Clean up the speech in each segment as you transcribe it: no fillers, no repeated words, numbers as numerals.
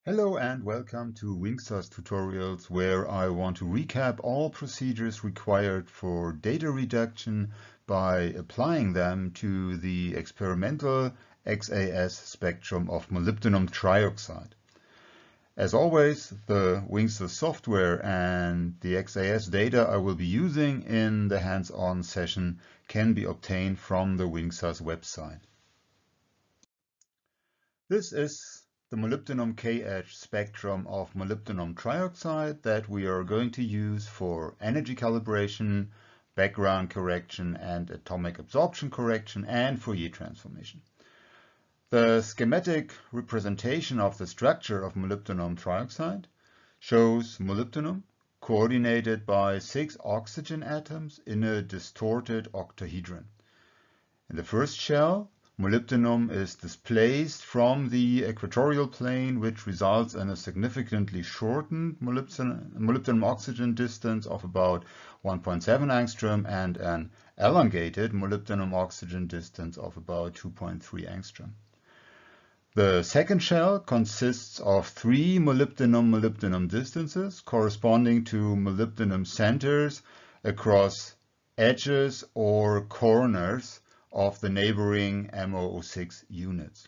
Hello and welcome to WinXAS tutorials, where I want to recap all procedures required for data reduction by applying them to the experimental EXAFS spectrum of molybdenum trioxide. As always, the WinXAS software and the EXAFS data I will be using in the hands-on session can be obtained from the WinXAS website. This is the molybdenum K spectrum of molybdenum trioxide that we are going to use for energy calibration, background correction, and atomic absorption correction, and Fourier transformation. The schematic representation of the structure of molybdenum trioxide shows molybdenum coordinated by 6 oxygen atoms in a distorted octahedron. In the first shell, molybdenum is displaced from the equatorial plane, which results in a significantly shortened molybdenum-oxygen distance of about 1.7 angstrom and an elongated molybdenum-oxygen distance of about 2.3 angstrom. The second shell consists of 3 molybdenum-molybdenum distances corresponding to molybdenum centers across edges or corners of the neighboring MO06 units.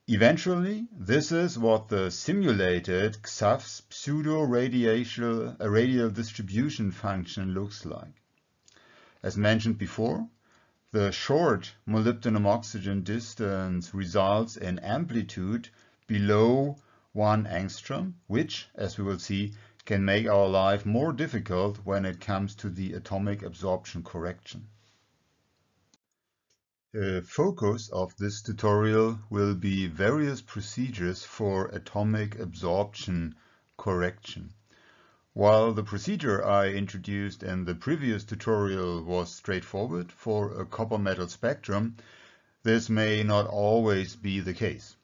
Eventually, this is what the simulated EXAFS pseudo-radial distribution function looks like. As mentioned before, the short molybdenum-oxygen distance results in amplitude below 1 angstrom, which, as we will see, can make our life more difficult when it comes to the atomic absorption correction. The focus of this tutorial will be various procedures for atomic absorption correction. While the procedure I introduced in the previous tutorial was straightforward for a copper metal spectrum, this may not always be the case.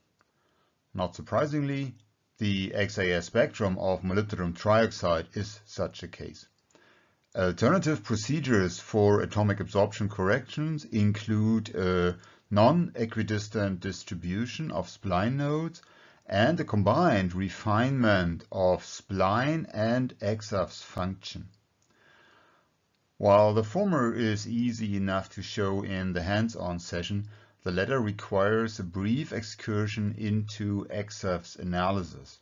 Not surprisingly, the EXAFS spectrum of molybdenum trioxide is such a case. Alternative procedures for atomic absorption corrections include a non-equidistant distribution of spline nodes and a combined refinement of spline and EXAFS function. While the former is easy enough to show in the hands-on session, the latter requires a brief excursion into EXAFS analysis.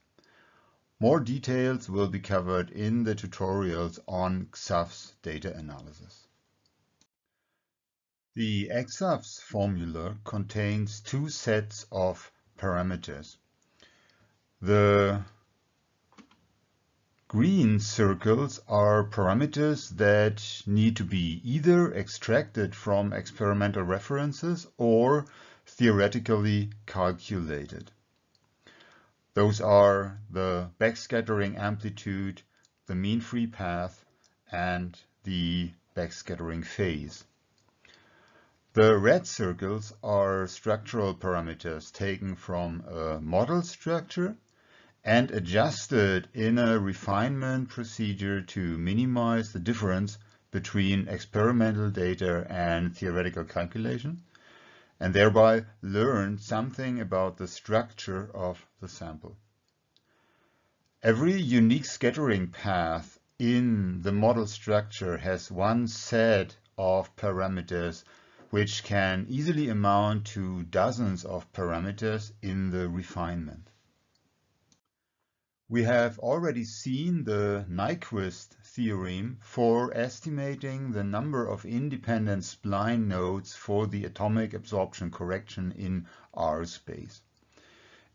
More details will be covered in the tutorials on EXAFS data analysis. The EXAFS formula contains 2 sets of parameters. The green circles are parameters that need to be either extracted from experimental references or theoretically calculated. Those are the backscattering amplitude, the mean free path, and the backscattering phase. The red circles are structural parameters taken from a model structure and adjusted in a refinement procedure to minimize the difference between experimental data and theoretical calculation, and thereby learn something about the structure of the sample. Every unique scattering path in the model structure has one set of parameters which can easily amount to dozens of parameters in the refinement. We have already seen the Nyquist theorem for estimating the number of independent spline nodes for the atomic absorption correction in R space.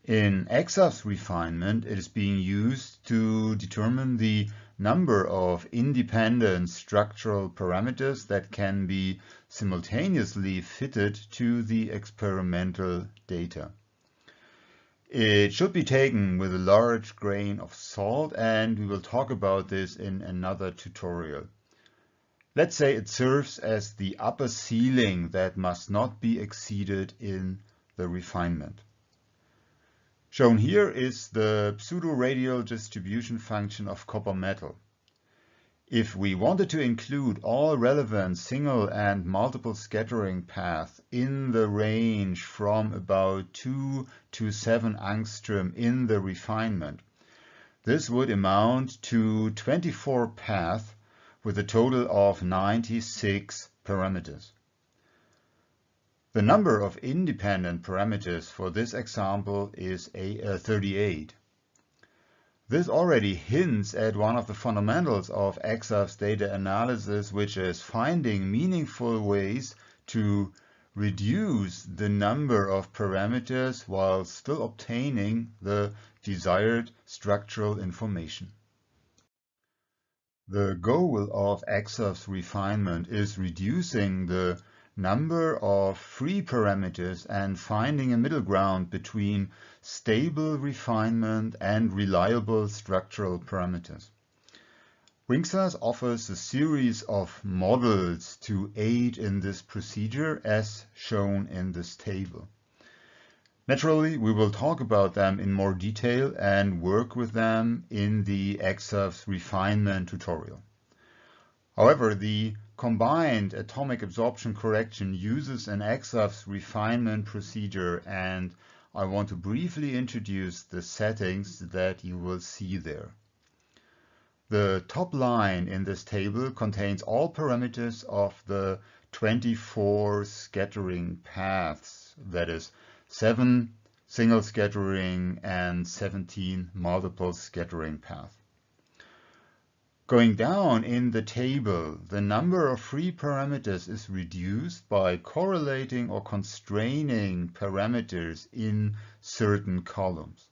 In EXAFS refinement, it is being used to determine the number of independent structural parameters that can be simultaneously fitted to the experimental data. It should be taken with a large grain of salt, and we will talk about this in another tutorial. Let's say it serves as the upper ceiling that must not be exceeded in the refinement. Shown here is the pseudo-radial distribution function of copper metal. If we wanted to include all relevant single and multiple scattering paths in the range from about 2 to 7 angstrom in the refinement, this would amount to 24 paths with a total of 96 parameters. The number of independent parameters for this example is 38. This already hints at one of the fundamentals of EXAFS data analysis, which is finding meaningful ways to reduce the number of parameters while still obtaining the desired structural information. The goal of EXAFS refinement is reducing the number of free parameters and finding a middle ground between stable refinement and reliable structural parameters. WinXAS offers a series of models to aid in this procedure as shown in this table. Naturally, we will talk about them in more detail and work with them in the EXAFS refinement tutorial. However, the combined atomic absorption correction uses an EXAFS refinement procedure, and I want to briefly introduce the settings that you will see there. The top line in this table contains all parameters of the 24 scattering paths, that is 7 single scattering and 17 multiple scattering paths. Going down in the table, the number of free parameters is reduced by correlating or constraining parameters in certain columns.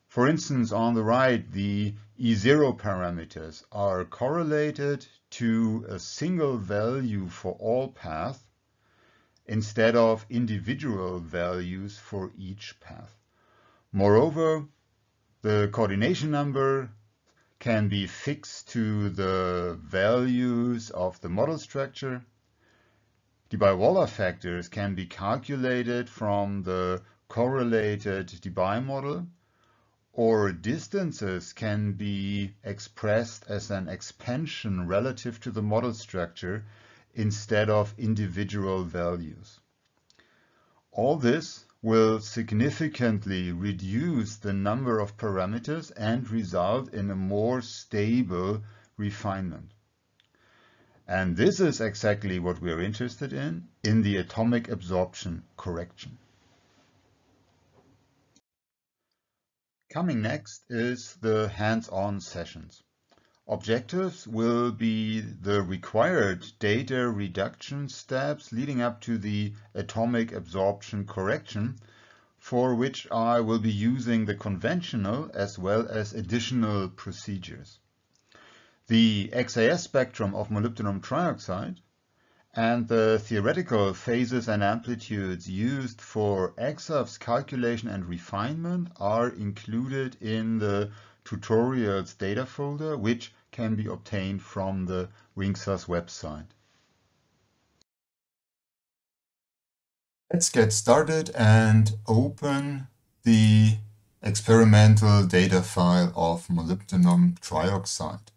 For instance, on the right, the E0 parameters are correlated to a single value for all paths instead of individual values for each path. Moreover, the coordination number can be fixed to the values of the model structure. Debye-Waller factors can be calculated from the correlated Debye model, or distances can be expressed as an expansion relative to the model structure instead of individual values. All this will significantly reduce the number of parameters and result in a more stable refinement. And this is exactly what we are interested in the atomic absorption correction. Coming next is the hands-on sessions. Objectives will be the required data reduction steps leading up to the atomic absorption correction, for which I will be using the conventional as well as additional procedures. The EXAFS spectrum of molybdenum trioxide and the theoretical phases and amplitudes used for EXAFS calculation and refinement are included in the tutorials data folder, which can be obtained from the WinXAS website. Let's get started and open the experimental data file of molybdenum trioxide.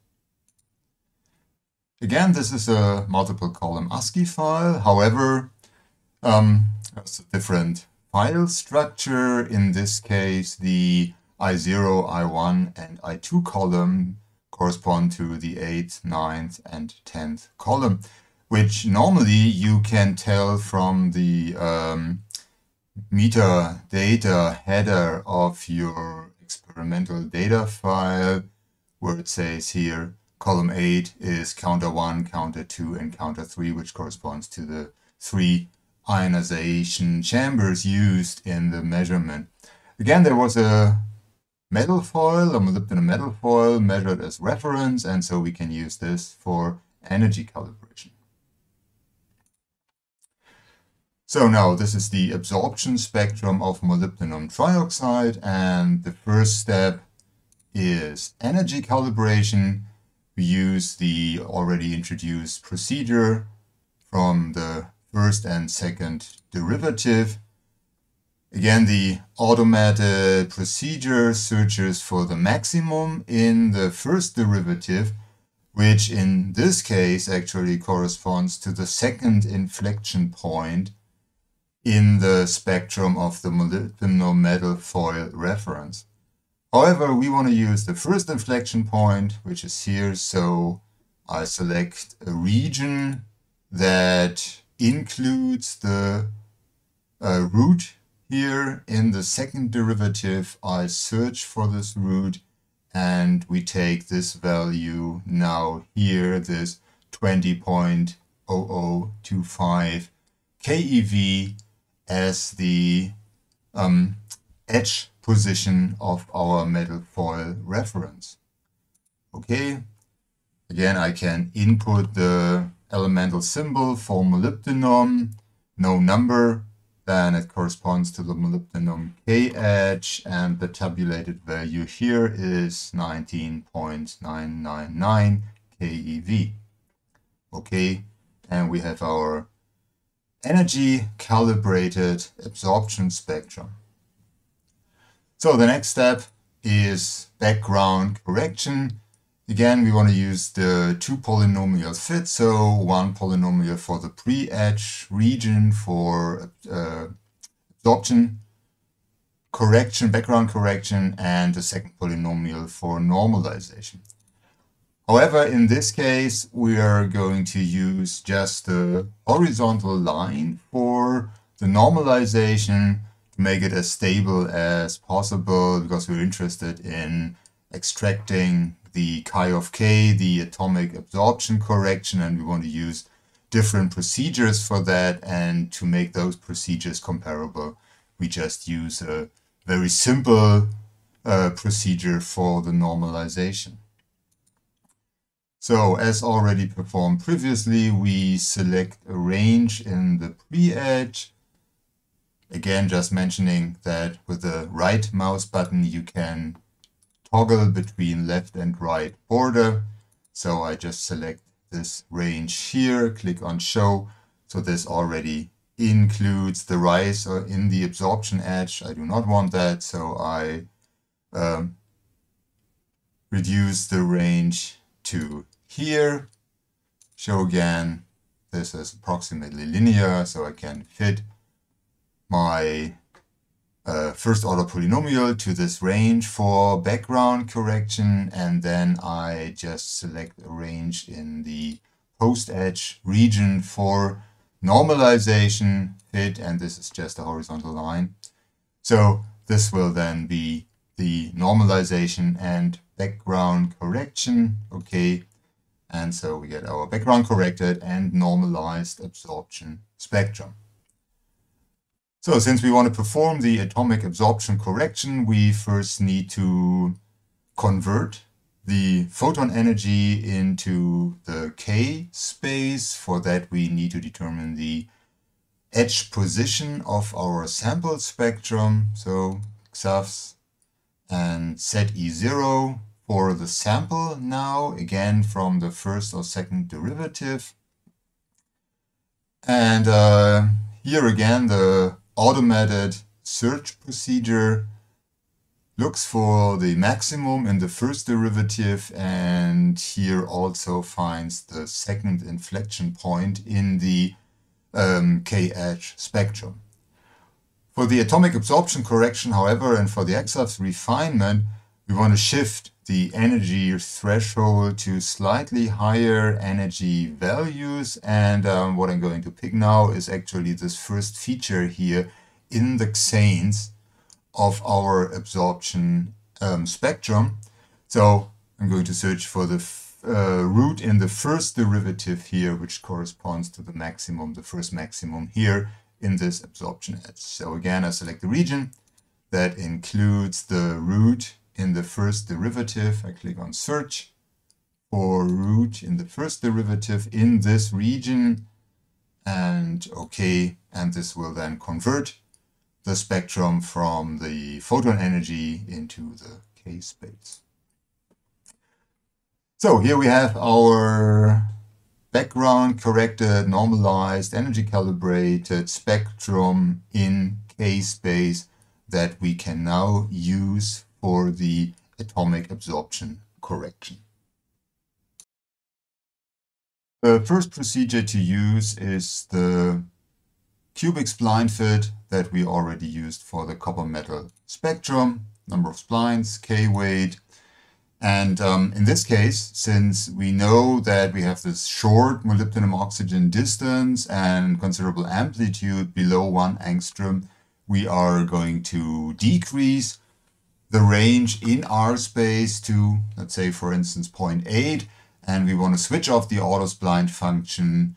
Again, this is a multiple column ASCII file. However, it's a different file structure. In this case, the I0, I1, and I2 column correspond to the 8th, 9th, and 10th column, which normally you can tell from the metadata header of your experimental data file, where it says here column 8 is counter 1, counter 2, and counter 3, which corresponds to the 3 ionization chambers used in the measurement. Again, there was a metal foil, a molybdenum metal foil measured as reference, and so we can use this for energy calibration. So now this is the absorption spectrum of molybdenum trioxide, and the first step is energy calibration. We use the already introduced procedure from the first and second derivative. Again, the automated procedure searches for the maximum in the first derivative which in this case actually corresponds to the second inflection point in the spectrum of the molybdenum metal foil reference. However, we want to use the first inflection point, which is here, so I select a region that includes the root here. In the second derivative, I search for this root, and we take this value now here, this 20.0025 keV as the edge position of our metal foil reference. Okay, again, I can input the elemental symbol for molybdenum, no number, then it corresponds to the molybdenum K edge, and the tabulated value here is 19.999 keV. Okay, and we have our energy calibrated absorption spectrum. So the next step is background correction. Again, we want to use the two polynomial fit, so one polynomial for the pre-edge region for absorption correction, background correction, and the second polynomial for normalization. However, in this case, we are going to use just the horizontal line for the normalization to make it as stable as possible, because we're interested in extracting the chi of k, the atomic absorption correction, and we want to use different procedures for that. And to make those procedures comparable, we just use a very simple procedure for the normalization. So as already performed previously, we select a range in the pre-edge. Again, just mentioning that with the right mouse button, you can toggle between left and right border. So I just select this range here, click on show. So this already includes the rise in the absorption edge. I do not want that, so I reduce the range to here. Show again, this is approximately linear, so I can fit my first order polynomial to this range for background correction, and then I just select a range in the post edge region for normalization fit, and this is just a horizontal line. So this will then be the normalization and background correction. Okay, and so we get our background corrected and normalized absorption spectrum. So since we want to perform the atomic absorption correction, we first need to convert the photon energy into the K space. For that, we need to determine the edge position of our sample spectrum. So EXAFS and set E0 for the sample now, again from the first or second derivative. And here again, the automated search procedure looks for the maximum in the first derivative, and here also finds the second inflection point in the K-edge spectrum. For the atomic absorption correction, however, and for the EXAFS refinement, we want to shift the energy threshold to slightly higher energy values. And what I'm going to pick now is actually this first feature here in the xanes of our absorption spectrum. So I'm going to search for the root in the first derivative here, which corresponds to the maximum, the first maximum here in this absorption edge. So again, I select the region that includes the root in the first derivative. I click on search for root in the first derivative in this region, and OK, and this will then convert the spectrum from the photon energy into the K space. So here we have our background corrected, normalized, energy calibrated spectrum in K space that we can now use for the atomic absorption correction. The first procedure to use is the cubic spline fit that we already used for the copper metal spectrum, number of splines, K weight. And in this case, since we know that we have this short molybdenum oxygen distance and considerable amplitude below 1 angstrom, we are going to decrease the range in R space to, let's say, for instance, 0.8. And we want to switch off the auto spline function.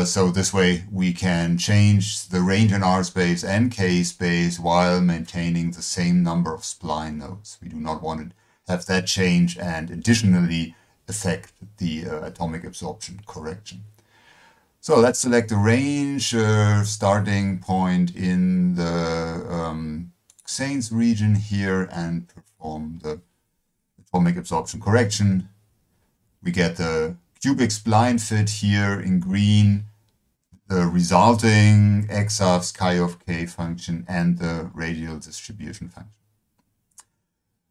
So this way we can change the range in R space and K space while maintaining the same number of spline nodes. We do not want to have that change and additionally affect the atomic absorption correction. So let's select the range starting point in the XANES region here and perform the atomic absorption correction. We get the cubic spline fit here in green, the resulting EXAFS chi of k function, and the radial distribution function.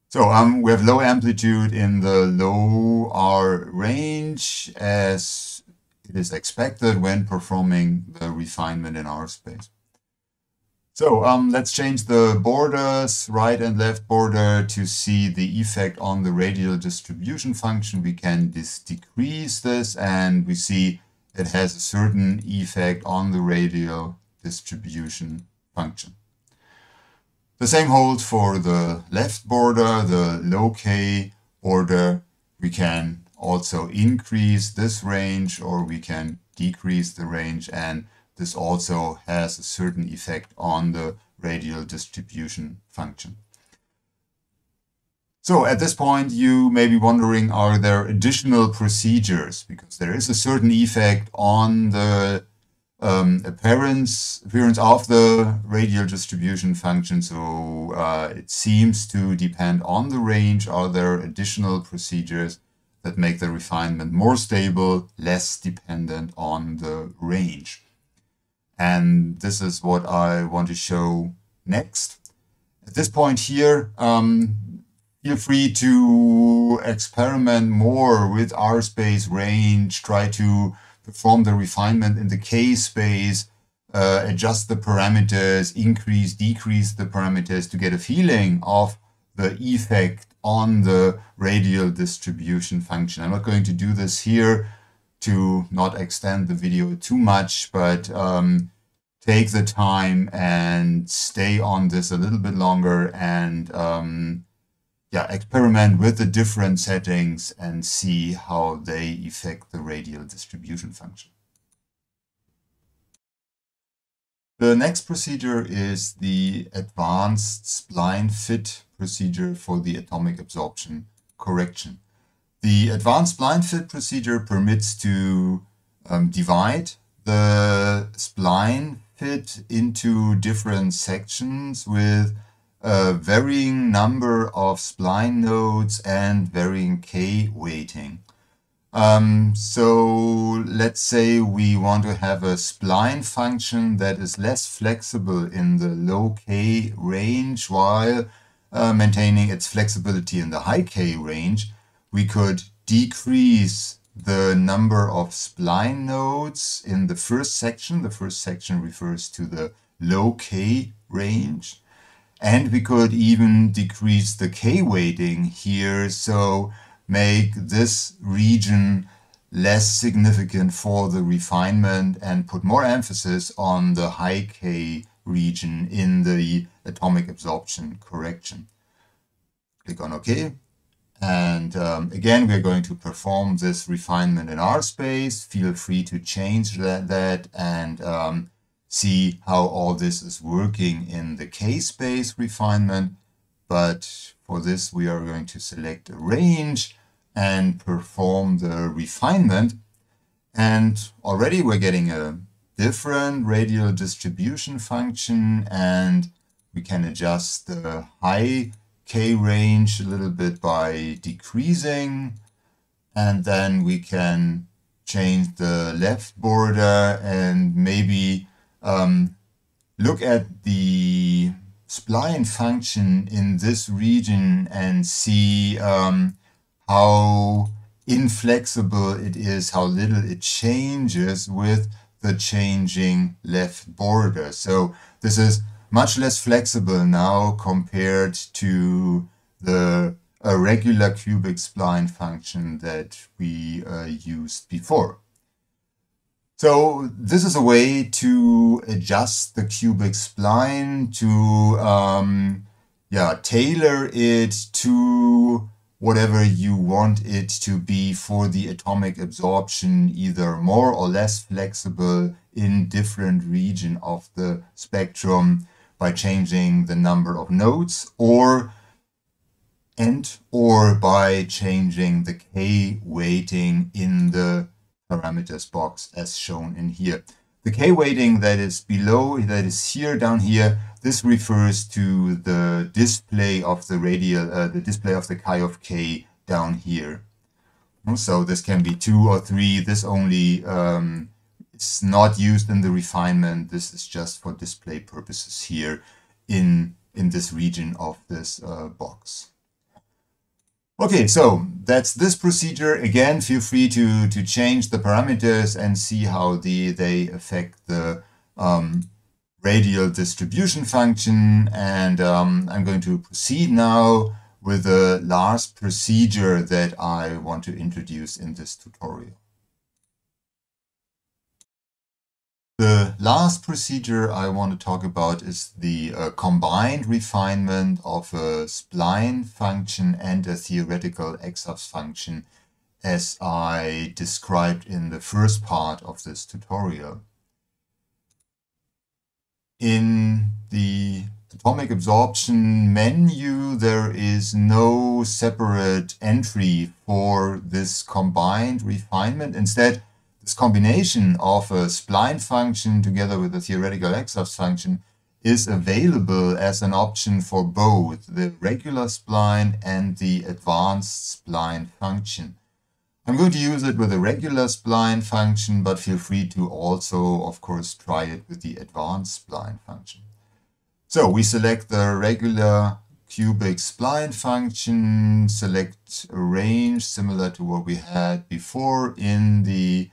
So we have low amplitude in the low R range as it is expected when performing the refinement in R space. So let's change the borders, right and left border, to see the effect on the radial distribution function. We can decrease this and we see it has a certain effect on the radial distribution function. The same holds for the left border, the low K border. We can also increase this range or we can decrease the range, and this also has a certain effect on the radial distribution function. So at this point, you may be wondering, are there additional procedures? Because there is a certain effect on the appearance of the radial distribution function. So it seems to depend on the range. Are there additional procedures that make the refinement more stable, less dependent on the range? And this is what I want to show next. At this point here, feel free to experiment more with R space range, try to perform the refinement in the K space, adjust the parameters, increase, decrease the parameters to get a feeling of the effect on the radial distribution function. I'm not going to do this here to not extend the video too much, but take the time and stay on this a little bit longer and experiment with the different settings and see how they affect the radial distribution function. The next procedure is the advanced spline fit procedure for the atomic absorption correction. The advanced spline fit procedure permits to divide the spline fit into different sections with a varying number of spline nodes and varying K weighting. So let's say we want to have a spline function that is less flexible in the low K range while maintaining its flexibility in the high K range. We could decrease the number of spline nodes in the first section. The first section refers to the low K range. And we could even decrease the K weighting here, so make this region less significant for the refinement and put more emphasis on the high K region in the atomic absorption correction. Click on OK. And again, we're going to perform this refinement in R space. Feel free to change that and see how all this is working in the K space refinement. But for this, we are going to select a range and perform the refinement. And already we're getting a different radial distribution function, and we can adjust the high K range a little bit by decreasing. And then we can change the left border and maybe look at the spline function in this region and see how inflexible it is, how little it changes with the changing left border. So this is much less flexible now compared to the regular cubic spline function that we used before. So this is a way to adjust the cubic spline to tailor it to whatever you want it to be for the atomic absorption, either more or less flexible in different region of the spectrum by changing the number of nodes or by changing the K weighting in the parameters box as shown in here. The K weighting that is below, that is here, down here, this refers to the display of the radial, the display of the chi of K down here. So this can be 2 or 3. This only is not used in the refinement. This is just for display purposes here in this region of this box. Okay, so that's this procedure. Again, feel free to change the parameters and see how they affect the radial distribution function. And I'm going to proceed now with the last procedure that I want to introduce in this tutorial. The last procedure I want to talk about is the combined refinement of a spline function and a theoretical EXAFS function, as I described in the first part of this tutorial. In the atomic absorption menu, there is no separate entry for this combined refinement. Instead, this combination of a spline function together with a theoretical EXAFS function is available as an option for both the regular spline and the advanced spline function. I'm going to use it with a regular spline function, but feel free to also, of course, try it with the advanced spline function. So we select the regular cubic spline function, select a range similar to what we had before in the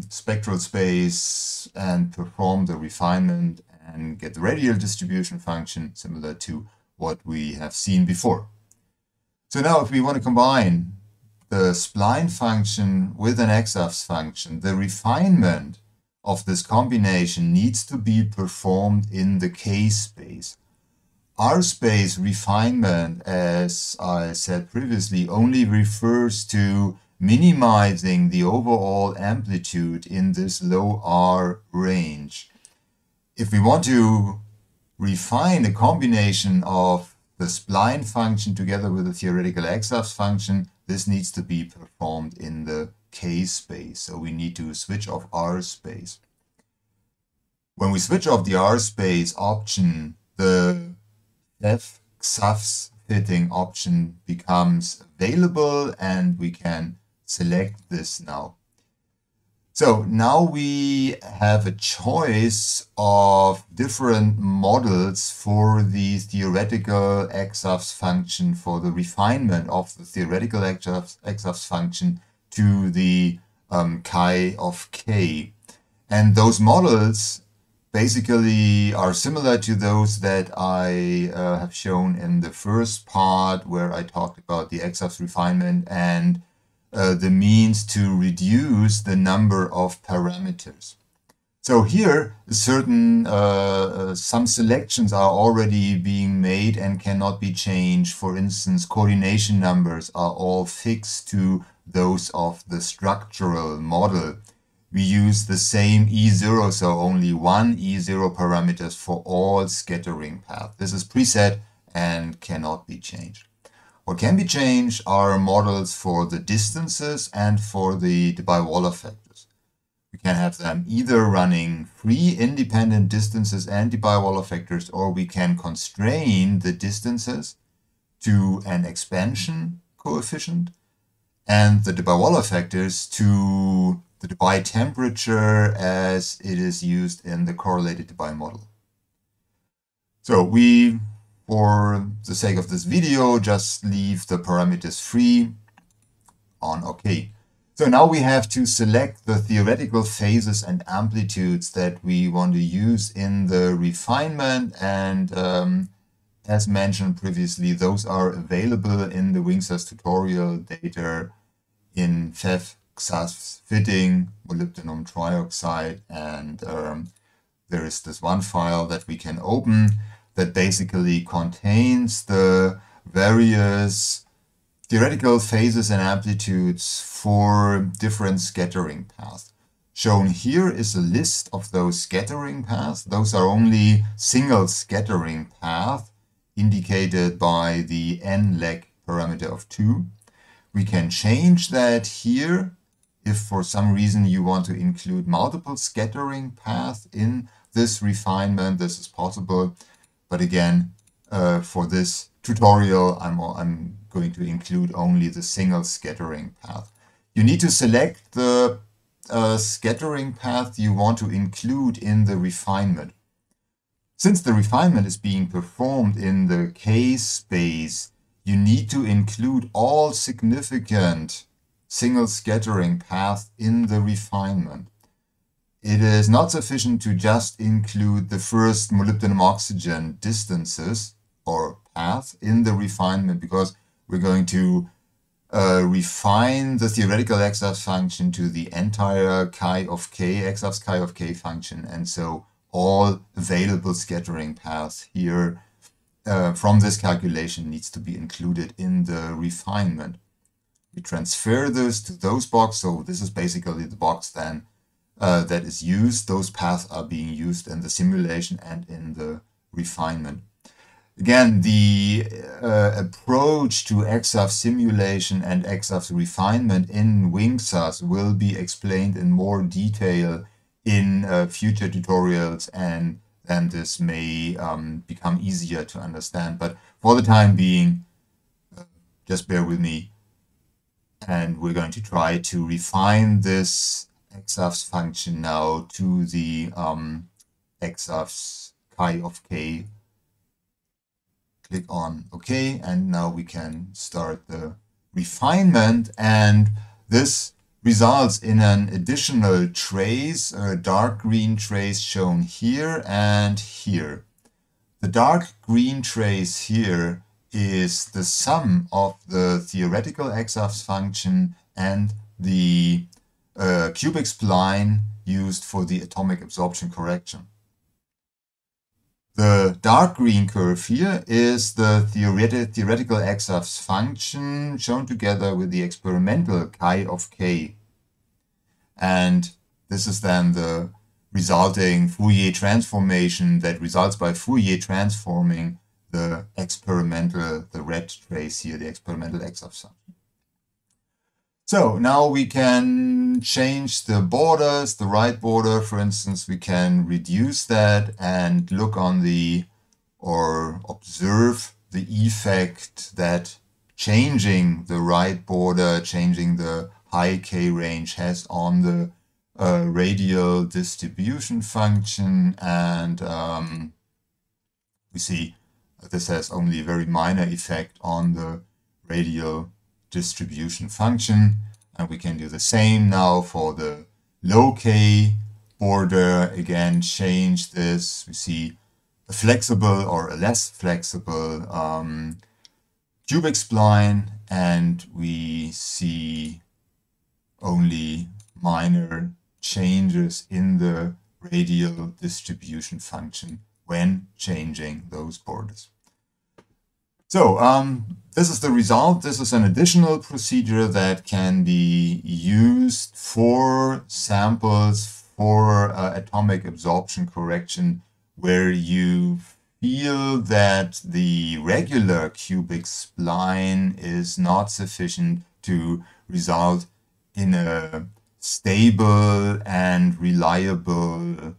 spectral space, and perform the refinement and get the radial distribution function similar to what we have seen before. So now if we want to combine the spline function with an EXAFS function, the refinement of this combination needs to be performed in the K space. R space refinement, as I said previously, only refers to minimizing the overall amplitude in this low R range. If we want to refine a combination of the spline function together with the theoretical EXAFS function, this needs to be performed in the K space. So we need to switch off R space. When we switch off the R space option, the EXAFS fitting option becomes available and we can select this now. So now we have a choice of different models for the theoretical EXAFS function, for the refinement of the theoretical EXAFS function to the chi of K. And those models basically are similar to those that I have shown in the first part, where I talked about the EXAFS refinement and the means to reduce the number of parameters. So here, certain some selections are already being made and cannot be changed. For instance, coordination numbers are all fixed to those of the structural model. We use the same E0, so only one E0 parameters for all scattering paths. This is preset and cannot be changed. What can be changed are models for the distances and for the Debye-Waller factors. We can have them either running free independent distances and Debye-Waller factors, or we can constrain the distances to an expansion coefficient and the Debye-Waller factors to the Debye temperature as it is used in the correlated Debye model. So we, for the sake of this video, just leave the parameters free. on OK. So now we have to select the theoretical phases and amplitudes that we want to use in the refinement, and as mentioned previously, those are available in the WinXAS tutorial data in FEF, EXAFS fitting, molybdenum trioxide, and there is this one file that we can open that basically contains the various theoretical phases and amplitudes for different scattering paths. Shown here is a list of those scattering paths. Those are only single scattering paths indicated by the n-leg parameter of 2. We can change that here if for some reason you want to include multiple scattering paths in this refinement. This is possible, but again, for this tutorial, I'm going to include only the single scattering path. You need to select the scattering path you want to include in the refinement. Since the refinement is being performed in the K space, you need to include all significant single scattering paths in the refinement. It is not sufficient to just include the first molybdenum oxygen distances or paths in the refinement, because we're going to refine the theoretical EXAFS function to the entire chi of k, EXAFS chi of k function, and so all available scattering paths here from this calculation needs to be included in the refinement. We transfer this to those boxes, so this is basically the box then that is used. Those paths are being used in the simulation and in the refinement. Again, the approach to EXAFS simulation and EXAFS refinement in WinXAS will be explained in more detail in future tutorials, and then this may become easier to understand. But for the time being, just bear with me, and we're going to try to refine this EXAFS function now to the EXAFS chi of k. Click on OK, and now we can start the refinement, and this results in an additional trace, a dark green trace shown here and here. The dark green trace here is the sum of the theoretical EXAFS function and the cubic spline used for the atomic absorption correction. The dark green curve here is the theoretical EXAFS function shown together with the experimental chi of k. And this is then the resulting Fourier transformation that results by Fourier transforming the experimental, the red trace here, the experimental EXAFS function. So now we can change the borders, the right border, for instance, we can reduce that and look on the, or observe the effect that changing the right border, changing the high K range has on the radial distribution function. And we see this has only a very minor effect on the radial distribution function, and we can do the same now for the low K border. Again, change this. We see a flexible or a less flexible cubic spline, and we see only minor changes in the radial distribution function when changing those borders. So this is the result. This is an additional procedure that can be used for samples for atomic absorption correction, where you feel that the regular cubic spline is not sufficient to result in a stable and reliable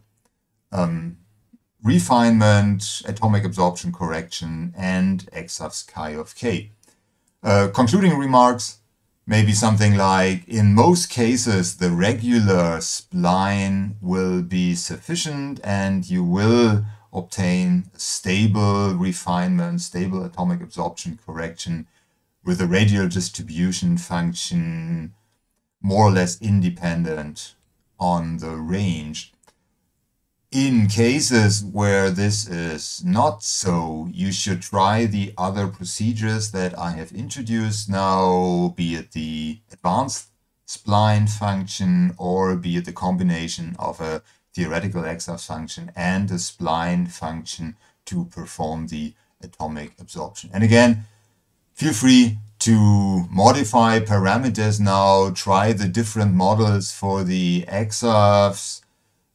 refinement, atomic absorption correction, and EXAFS chi of k. Concluding remarks, maybe something like, in most cases, the regular spline will be sufficient and you will obtain stable refinement, stable atomic absorption correction with a radial distribution function more or less independent on the range. In cases where this is not so, you should try the other procedures that I have introduced now, be it the advanced spline function or be it the combination of a theoretical EXAFS function and a spline function to perform the atomic absorption. And again, feel free to modify parameters now, try the different models for the EXAFS,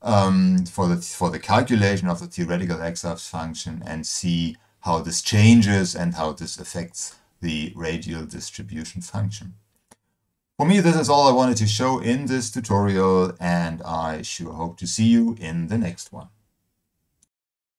for the calculation of the theoretical EXAFS function, and see how this changes and how this affects the radial distribution function. For me, this is all I wanted to show in this tutorial, and I sure hope to see you in the next one.